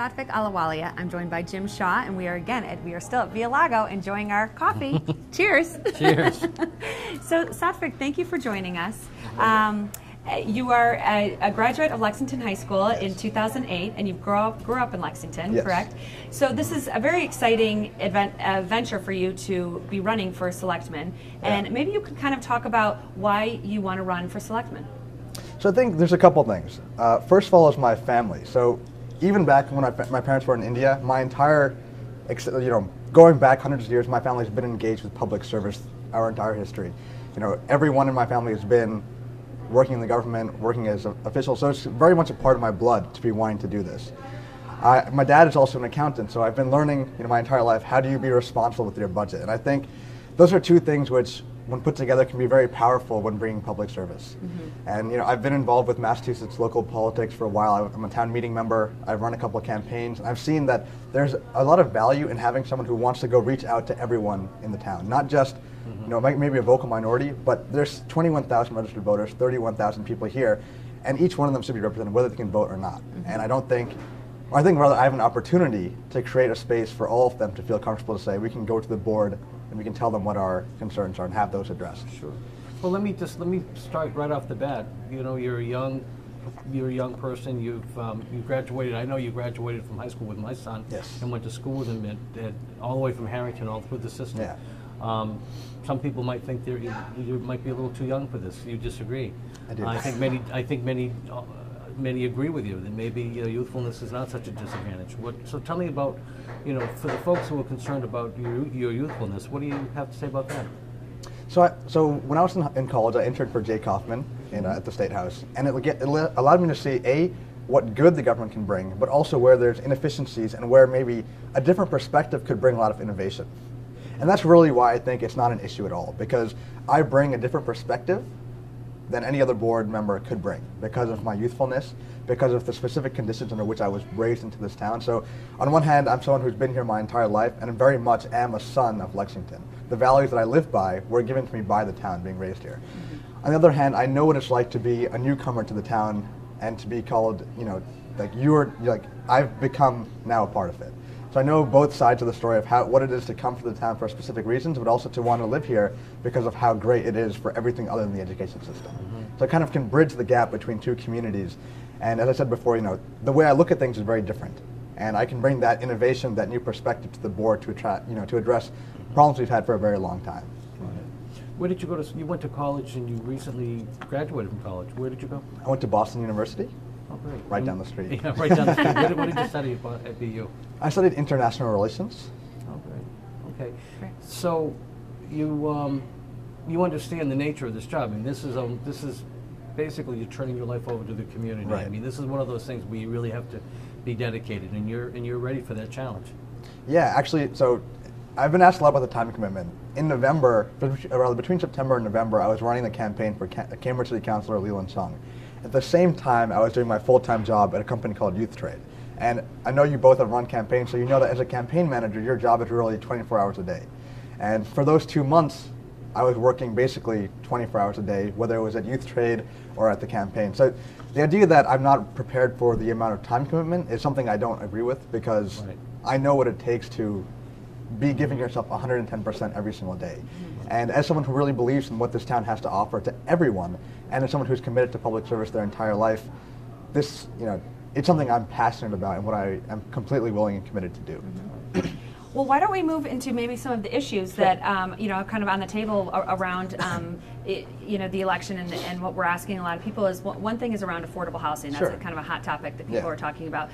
Saatvik, Ahluwalia. I'm joined by Jim Shaw, and we are still at Via Lago enjoying our coffee. Cheers. Cheers. So Saatvik, thank you for joining us. You are a graduate of Lexington High School in 2008, and you grew up in Lexington, yes. Correct? So this is a very exciting venture for you to be running for selectman, and maybe you could kind of talk about why you want to run for selectman. So I think there's a couple things. First of all is my family. So even back when my parents were in India, my entire, going back hundreds of years, my family's been engaged with public service our entire history. Everyone in my family has been working in the government, working as an official, so it's very much a part of my blood to be wanting to do this. My dad is also an accountant, so I've been learning my entire life, how do you be responsible with your budget? And I think those are two things which, when put together, can be very powerful when bringing public service. And I've been involved with Massachusetts local politics for a while. I'm a town meeting member. I've run a couple of campaigns, and I've seen that there's a lot of value in having someone who wants to go reach out to everyone in the town, not just maybe a vocal minority, but there's 21,000 registered voters, 31,000 people here, and each one of them should be represented, whether they can vote or not. And I think rather I have an opportunity to create a space for all of them to feel comfortable to say, we can go to the board and we can tell them what our concerns are and have those addressed. Sure. Well, let me start right off the bat. You're a young person. You graduated. I know you graduated from high school with my son. Yes. And went to school with him all the way from Harrington all through the system. Yeah. Some people might think you might be a little too young for this. You disagree. I do. I think many agree with you that maybe youthfulness is not such a disadvantage. So tell me about, for the folks who are concerned about your youthfulness, what do you have to say about that? So when I was in college, I interned for Jay Kaufman at the State House, and it allowed me to see what good the government can bring, but also where there's inefficiencies and where maybe a different perspective could bring a lot of innovation. And that's really why I think it's not an issue at all, because I bring a different perspective than any other board member could bring because of my youthfulness, because of the specific conditions under which I was raised into this town. So on one hand, I'm someone who's been here my entire life and very much am a son of Lexington. The values that I live by were given to me by the town being raised here. On the other hand, I know what it's like to be a newcomer to the town and to be called, I've become now a part of it. So I know both sides of the story of what it is to come to the town for specific reasons, but also to want to live here because of how great it is for everything other than the education system. So I kind of can bridge the gap between two communities. And as I said before, the way I look at things is very different. And I can bring that innovation, that new perspective to the board to address problems we've had for a very long time. Where did you go to? You went to college and you recently graduated from college. Where did you go? I went to Boston University. Oh, great. Right down the street. Yeah, right down the street. What did you study at BU? I studied international relations. Oh, great. Okay. Great. So you understand the nature of this job. I mean, this is basically you're turning your life over to the community. Right. I mean, this is one of those things where you really have to be dedicated, and you're ready for that challenge. Yeah, actually, so I've been asked a lot about the time commitment. In November, between September and November, I was running the campaign for Cambridge City Councilor Leland Sung. At the same time, I was doing my full-time job at a company called Youth Trade. And I know you both have run campaigns, so you know that as a campaign manager, your job is really 24 hours a day. And for those 2 months, I was working basically 24 hours a day, whether it was at Youth Trade or at the campaign. So the idea that I'm not prepared for the amount of time commitment is something I don't agree with, because I know what it takes to be giving yourself 110% every single day. And as someone who really believes in what this town has to offer to everyone, and as someone who's committed to public service their entire life, this, it's something I'm passionate about and what I am completely willing and committed to do. Well, why don't we move into maybe some of the issues that kind of on the table around the election, and what we're asking a lot of people is, one thing is around affordable housing. That's kind of a hot topic that people are talking about.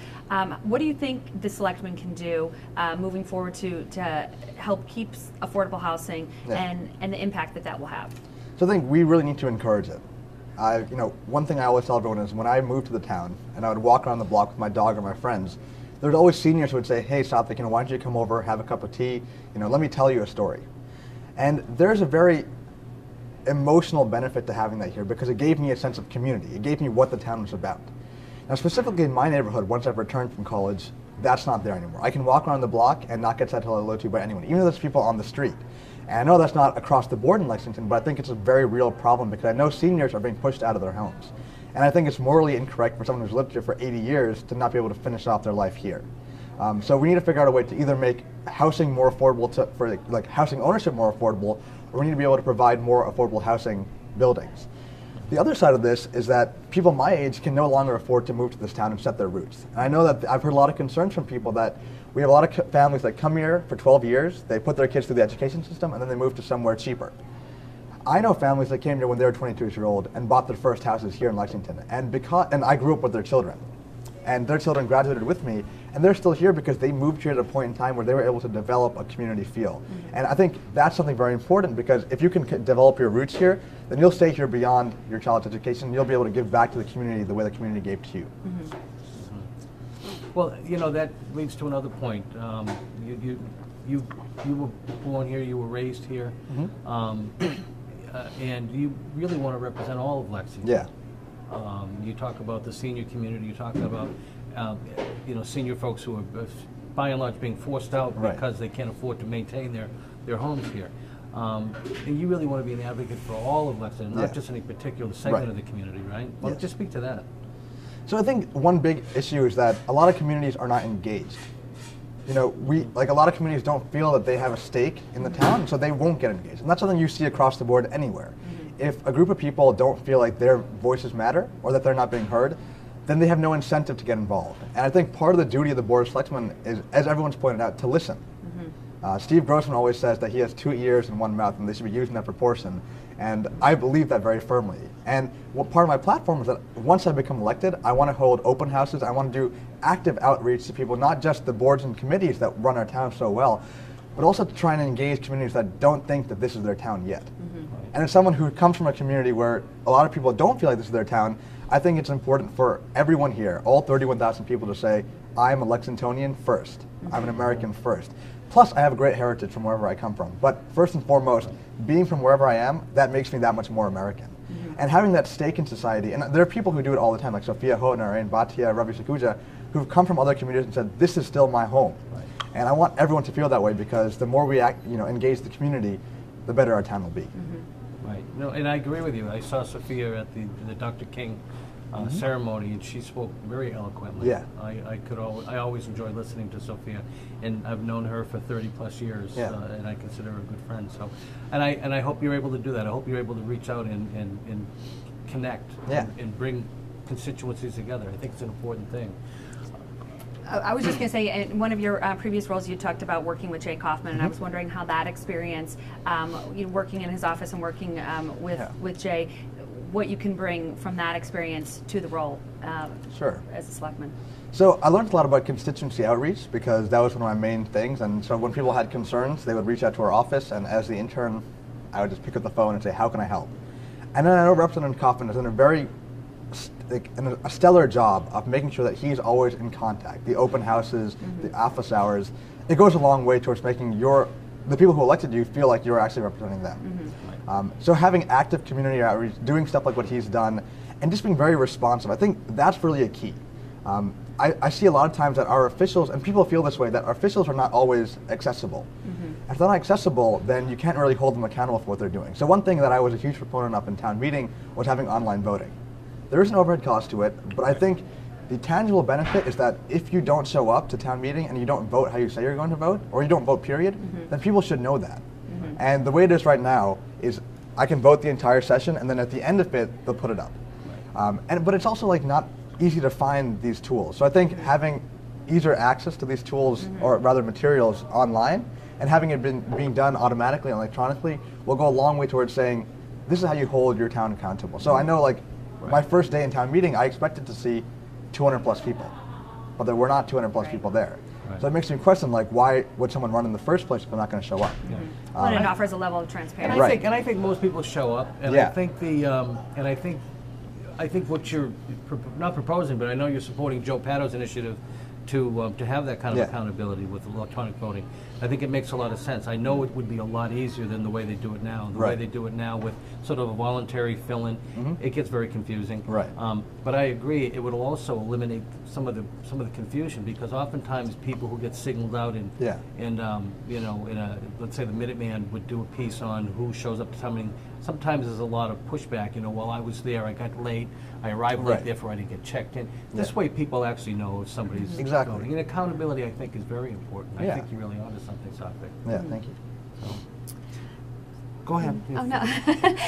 What do you think the selectmen can do moving forward to help keep affordable housing and the impact that will have? So I think we really need to encourage it. One thing I always tell everyone is when I moved to the town and I would walk around the block with my dog or my friends, there's always seniors who would say, hey, Saatvik, why don't you come over, have a cup of tea, let me tell you a story. And there's a very emotional benefit to having that here, because it gave me a sense of community. It gave me what the town was about. Now, specifically in my neighborhood, once I've returned from college, that's not there anymore. I can walk around the block and not get said hello to by anyone, even though there's people on the street. And I know that's not across the board in Lexington, but I think it's a very real problem, because I know seniors are being pushed out of their homes. And I think it's morally incorrect for someone who's lived here for 80 years to not be able to finish off their life here. So we need to figure out a way to either make housing more affordable, for housing ownership more affordable, or we need to be able to provide more affordable housing buildings. The other side of this is that people my age can no longer afford to move to this town and set their roots. And I know that I've heard a lot of concerns from people that we have a lot of families that come here for 12 years, they put their kids through the education system, and then they move to somewhere cheaper. I know families that came here when they were 22 years old and bought their first houses here in Lexington, and I grew up with their children. And their children graduated with me, and they're still here because they moved here at a point in time where they were able to develop a community feel. And I think that's something very important, because if you can develop your roots here, then you'll stay here beyond your child's education. You'll be able to give back to the community the way the community gave to you. Well, you know, that leads to another point. You were born here, you were raised here, and you really want to represent all of Lexington. Yeah. You talk about the senior community. You talk about senior folks who are by and large being forced out because they can't afford to maintain their homes here. And you really want to be an advocate for all of Lexington, not just any particular segment of the community, right? Well, just speak to that. So I think one big issue is that a lot of communities are not engaged. You know, a lot of communities don't feel that they have a stake in the town, so they won't get engaged. And that's something you see across the board anywhere. If a group of people don't feel like their voices matter or that they're not being heard, then they have no incentive to get involved. And I think part of the duty of the Board of Selectmen is, as everyone's pointed out, to listen. Steve Grossman always says that he has 2 ears and 1 mouth, and they should be used in that proportion. And I believe that very firmly. And what part of my platform is that once I become elected, I want to hold open houses. I want to do active outreach to people, not just the boards and committees that run our town so well, but also to try and engage communities that don't think that this is their town yet. And as someone who comes from a community where a lot of people don't feel like this is their town, I think it's important for everyone here, all 31,000 people, to say, I'm a Lexingtonian first. I'm an American first. Plus, I have a great heritage from wherever I come from. But first and foremost, being from wherever I am, that makes me that much more American. And having that stake in society, and there are people who do it all the time, like Sophia Hodner and Batia, Ravi Sakuja, who've come from other communities and said, this is still my home. And I want everyone to feel that way, because the more we engage the community, the better our town will be. Right. No, and I agree with you. I saw Sophia at the Dr. King ceremony, and she spoke very eloquently. Yeah. I always enjoy listening to Sophia, and I've known her for 30+ years, and I consider her a good friend. So, and I hope you're able to do that. I hope you're able to reach out and connect and bring constituencies together. I think it's an important thing. I was just going to say, in one of your previous roles, you talked about working with Jay Kaufman, and I was wondering how that experience, working in his office and working with Jay, what you can bring from that experience to the role as a selectman. So I learned a lot about constituency outreach, because that was one of my main things. And so when people had concerns, they would reach out to our office, and as the intern, I would just pick up the phone and say, how can I help? And then I know Representative Kaufman has done a very a stellar job of making sure that he's always in contact. The open houses, the office hours, it goes a long way towards making the people who elected you feel like you're actually representing them. So having active community outreach, doing stuff like what he's done, and just being very responsive, I think that's really a key. I see a lot of times that our officials, and people feel this way, that our officials are not always accessible. If they're not accessible, then you can't really hold them accountable for what they're doing. So one thing that I was a huge proponent of in town meeting was having online voting. There is an overhead cost to it, but I think the tangible benefit is that if you don't show up to town meeting and you don't vote how you say you're going to vote, or you don't vote period, then people should know that. And the way it is right now is I can vote the entire session, and then at the end of it, they'll put it up. But it's also not easy to find these tools. So I think having easier access to these tools, or rather materials, online, and having it being done automatically and electronically will go a long way towards saying, this is how you hold your town accountable. So I know, my first day in town meeting, I expected to see 200+ people, but there were not 200+ people there. So it makes me question, why would someone run in the first place if they're not going to show up? Well, it offers a level of transparency. And I think most people show up, and I think I think what you're not proposing, but I know you're supporting Joe Pato's initiative to have that kind of accountability with electronic voting. I think it makes a lot of sense. I know it would be a lot easier than the way they do it now. The way they do it now with sort of a voluntary fill-in, it gets very confusing. But I agree, it would also eliminate some of the confusion, because oftentimes people who get signaled out in let's say the Minuteman would do a piece on who shows up to sometimes there's a lot of pushback. You know, while I was there, I got late. I arrived late, therefore I didn't get checked in. This way, people actually know if somebody's voting. And accountability, I think, is very important. I think you're really onto something, Saatvik. Yeah, thank you. So. Go ahead. Oh, no.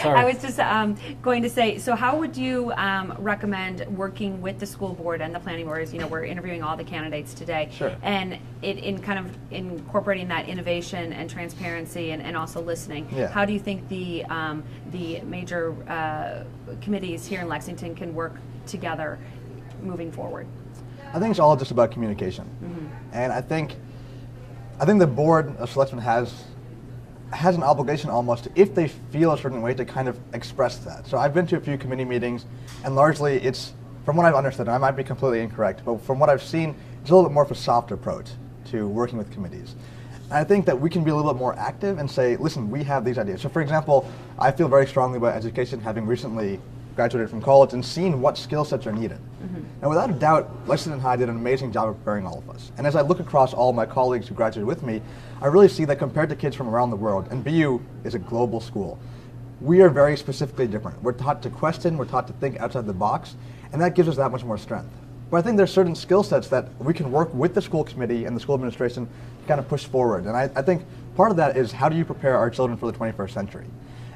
Sorry. I was just going to say, so how would you recommend working with the school board and the planning board? You know, we're interviewing all the candidates today. Sure. And in kind of incorporating that innovation and transparency and also listening. Yeah. How do you think the major committees here in Lexington can work together moving forward? I think it's all just about communication. And I think the board of selectmen has an obligation almost, if they feel a certain way, to kind of express that. So I've been to a few committee meetings, and largely it's, from what I've understood, and I might be completely incorrect, but from what I've seen, it's a little bit more of a soft approach to working with committees. And I think that we can be a little bit more active and say, listen, we have these ideas. So for example, I feel very strongly about education, having recently graduated from college and seen what skill sets are needed. Now, without a doubt, Lexington High did an amazing job of preparing all of us. And as I look across all my colleagues who graduated with me, I really see that compared to kids from around the world, and BU is a global school, we are very specifically different. We're taught to question, we're taught to think outside the box, and that gives us that much more strength. But I think there's certain skill sets that we can work with the school committee and the school administration to kind of push forward. And I think part of that is, how do you prepare our children for the 21st century?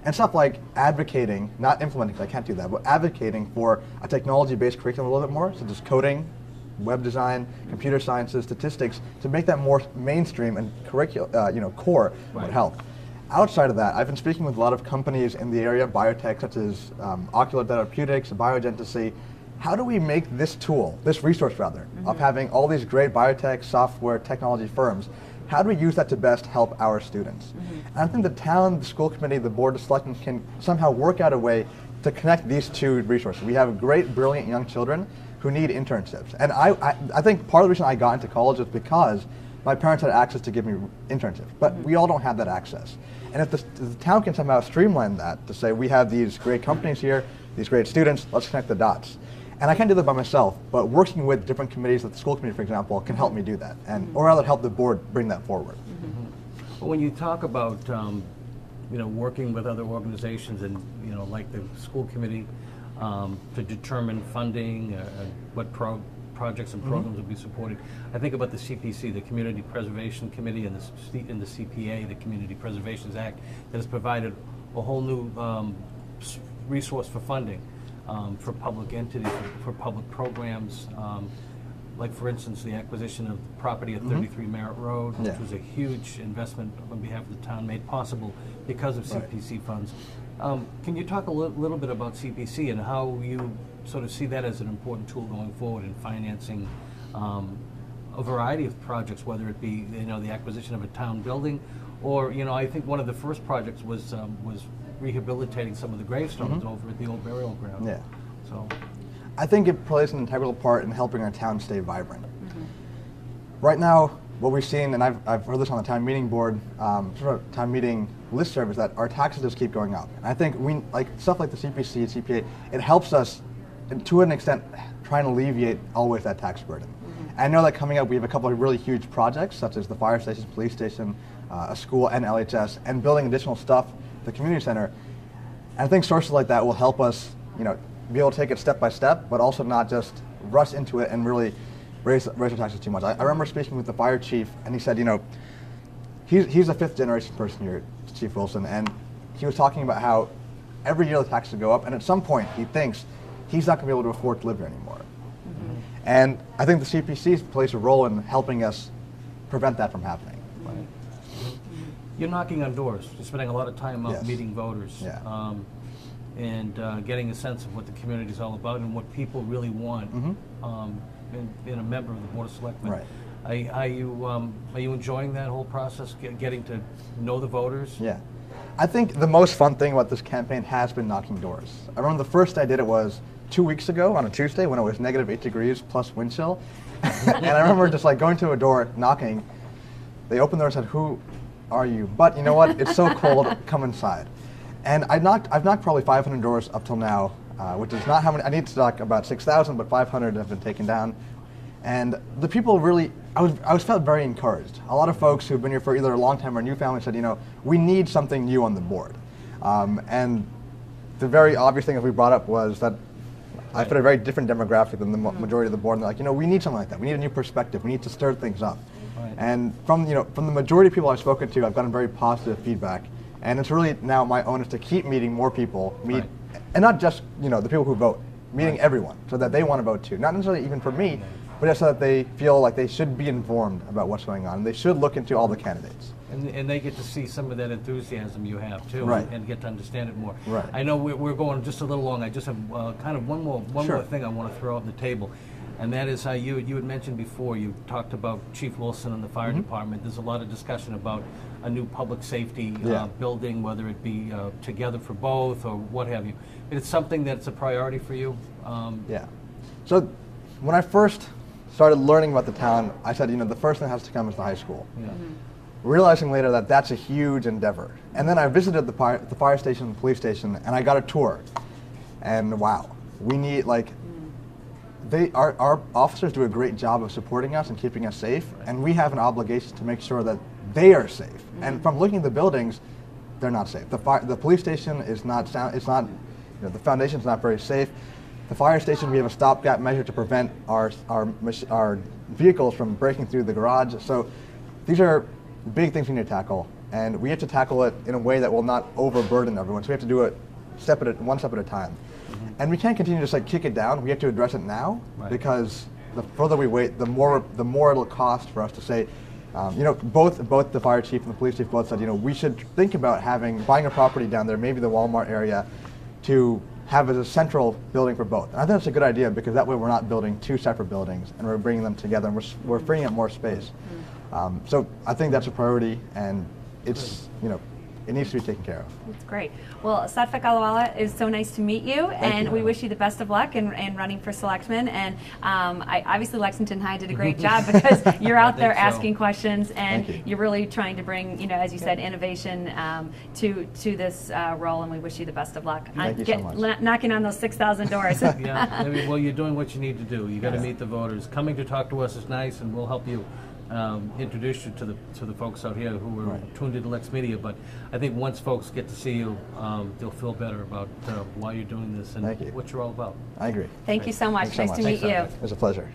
And stuff like advocating, not implementing, because I can't do that, but advocating for a technology-based curriculum a little bit more, such as coding, web design, computer sciences, statistics, to make that more mainstream and core would help. Outside of that, I've been speaking with a lot of companies in the area, biotech, such as Ocular Therapeutics, Biogen, to see how do we make this tool, this resource rather, of having all these great biotech, software, technology firms, how do we use that to best help our students? And I think the town, the school committee, the board of selectmen can somehow work out a way to connect these two resources. We have great, brilliant young children who need internships. And I think part of the reason I got into college was because my parents had access to give me internships, but we all don't have that access. And if the town can somehow streamline that to say, we have these great companies here, these great students, let's connect the dots. And I can't do that by myself, but working with different committees, like the school committee, for example, can help me do that, and or rather help the board bring that forward. Well, when you talk about working with other organizations and like the school committee to determine funding, what projects and programs will be supported, I think about the CPC, the Community Preservation Committee, and the CPA, the Community Preservations Act, that has provided a whole new resource for funding. For public entities, for public programs, like for instance the acquisition of property at 33 Merritt Road, which was a huge investment on behalf of the town, made possible because of CPC funds. Can you talk a little bit about CPC and how you sort of see that as an important tool going forward in financing a variety of projects, whether it be the acquisition of a town building, or I think one of the first projects was rehabilitating some of the gravestones over at the old burial ground. Yeah. So, I think it plays an integral part in helping our town stay vibrant. Right now, what we've seen, and I've heard this on the town meeting board, sort of town meeting listserv, is that our taxes just keep going up. And I think stuff like the CPC and CPA, it helps us, to an extent, try and alleviate always that tax burden. And I know that coming up, we have a couple of really huge projects, such as the fire station, police station, a school, and LHS, and building additional stuff the community center. And I think sources like that will help us, be able to take it step by step, but also not just rush into it and really raise our taxes too much. I remember speaking with the fire chief, and he said, he's a fifth generation person here, Chief Wilson, and he was talking about how every year the taxes go up, and at some point he thinks he's not going to be able to afford to live here anymore. And I think the CPC plays a role in helping us prevent that from happening. You're knocking on doors. You're spending a lot of time out meeting voters, and getting a sense of what the community is all about and what people really want in a member of the Board of Selectmen. Are you enjoying that whole process, getting to know the voters? Yeah. I think the most fun thing about this campaign has been knocking doors. I remember the first I did it was 2 weeks ago on a Tuesday when it was -8 degrees plus wind chill. And I remember just going to a door, knocking. They opened the door and said, "Who are you? But you know what? It's so cold. Come inside." And I've knocked probably 500 doors up till now, which is not how many. I need to knock about 6,000, but 500 have been taken down. And the people really, I was felt very encouraged. A lot of folks who've been here for either a long time or new family said, we need something new on the board. And the very obvious thing that we brought up was that I fit a very different demographic than the majority of the board. And they're like, you know, we need something like that. We need a new perspective. We need to stir things up. Right. And from the majority of people I've spoken to, I've gotten very positive feedback. And it's really now my onus to keep meeting more people, and not just the people who vote, meeting everyone, so that they want to vote too. Not necessarily even for me, but just so that they feel like they should be informed about what's going on. And they should look into all the candidates. And they get to see some of that enthusiasm you have too, and get to understand it more. Right. I know we're going just a little long. I just have kind of one more thing I want to throw on the table, and that is how you had mentioned before. You talked about Chief Wilson and the fire department. There's a lot of discussion about a new public safety building, whether it be together for both or what have you. It's something that's a priority for you. Yeah. So when I first started learning about the town, I said, the first thing that has to come is the high school. Yeah. Realizing later that that's a huge endeavor. And then I visited the fire station and the police station, and I got a tour. And wow, we need, our officers do a great job of supporting us and keeping us safe, and we have an obligation to make sure that they are safe. And from looking at the buildings, they're not safe. The police station is not sound. It's not. The foundation's not very safe. The fire station, we have a stopgap measure to prevent our vehicles from breaking through the garage. So these are big things we need to tackle, and we have to tackle it in a way that will not overburden everyone. So we have to do it one step at a time. And we can't continue to just kick it down. We have to address it now, because the further we wait, the more it'll cost for us to say, both the fire chief and the police chief both said, we should think about buying a property down there, maybe the Walmart area, to have as a central building for both. And I think that's a good idea, because that way we're not building two separate buildings, and we're bringing them together, and we're freeing up more space. So I think that's a priority, and it's it needs to be taken care of. That's great. Well, Saatvik Ahluwalia, is so nice to meet you, and we wish you the best of luck in running for selectman. And obviously Lexington High did a great job, because you're out there asking questions, and you're really trying to bring, as you said, innovation to this role. And we wish you the best of luck. Thank you so much. Knocking on those 6,000 doors. Well, you're doing what you need to do. You got to meet the voters. Coming to talk to us is nice, and we'll help you. Introduce you to the folks out here who are tuned into LexMedia, but I think once folks get to see you, they'll feel better about why you're doing this and what you're all about. I agree. Thank you so much. Nice to meet you. It was a pleasure.